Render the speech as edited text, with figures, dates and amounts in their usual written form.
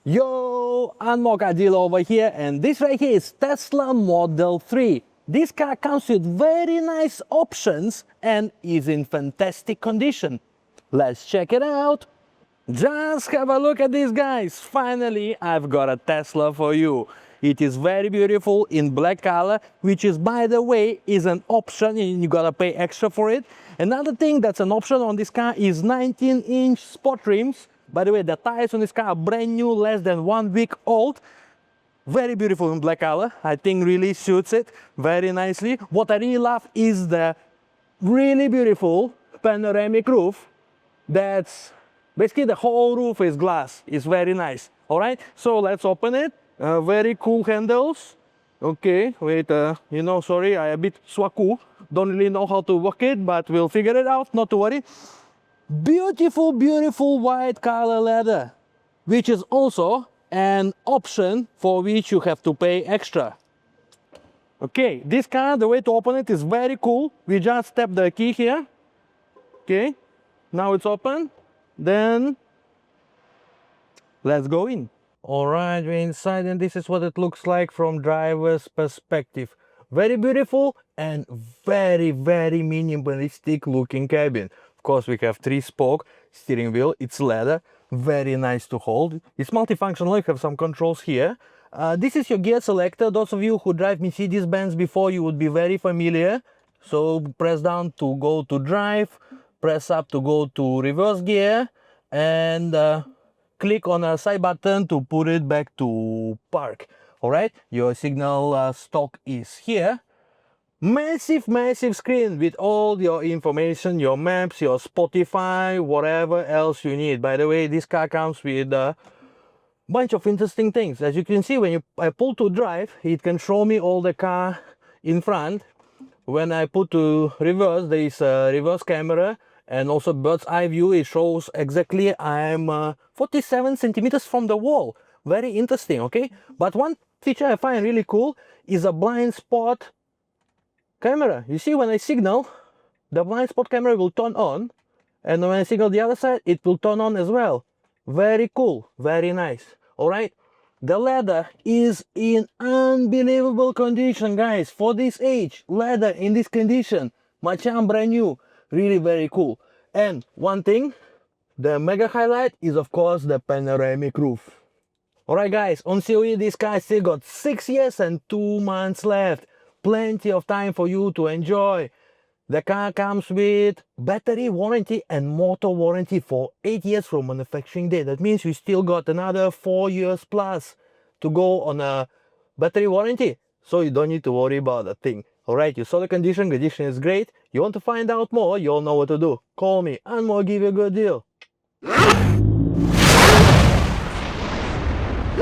Yo, 𝐬𝐞𝐬𝐜 over here, and this right here is Tesla Model 3. This car comes with very nice options and is in fantastic condition. Let's check it out. Just have a look at this, guys. Finally, I've got a Tesla for you. It is very beautiful in black color, which is, by the way, is an option and you gotta pay extra for it. Another thing that's an option on this car is 19-inch sport rims. By the way, the tires on this car are brand new, less than 1 week old. Very beautiful in black color. I think really suits it very nicely. What I really love is the really beautiful panoramic roof. That's basically the whole roof is glass. It's very nice. All right, so let's open it. Very cool handles. Okay, wait, sorry, I a bit swaku. Don't really know how to work it, but we'll figure it out, not to worry. Beautiful, beautiful white color leather, which is also an option for which you have to pay extra. Okay, this car, the way to open it is very cool. We just tap the key here. Okay, now it's open. Then let's go in. All right, we're inside and this is what it looks like from driver's perspective. Very beautiful and very, very minimalistic looking cabin. Of course, we have 3-spoke steering wheel. It's leather, very nice to hold. It's multifunctional. You have some controls here. This is your gear selector. Those of you who drive Mercedes-Benz before, you would be very familiar. So press down to go to drive, press up to go to reverse gear, and click on a side button to put it back to park. All right, your signal stock is here. Massive, massive screen with all your information, your maps, your Spotify, whatever else you need. By the way, this car comes with a bunch of interesting things. As you can see, when I pull to drive, it can show me all the car in front. When I put to reverse, there is a reverse camera and also bird's eye view. It shows exactly I'm 47 centimeters from the wall. Very interesting, okay? But one feature I find really cool is a blind spot camera. You see, when I signal, the blind spot camera will turn on, and when I signal the other side, it will turn on as well. Very cool, very nice. All right, the leather is in unbelievable condition, guys. For this age, leather in this condition, macam brand new. Really very cool. And one thing, the mega highlight is of course the panoramic roof. All right, guys, on COE, this car still got 6 years and 2 months left. Plenty of time for you to enjoy. The car comes with battery warranty and motor warranty for 8 years from manufacturing date. That means you still got another 4 years plus to go on a battery warranty. So you don't need to worry about a thing. Alright, you saw the condition is great. You want to find out more, you all know what to do. Call me and we'll give you a good deal.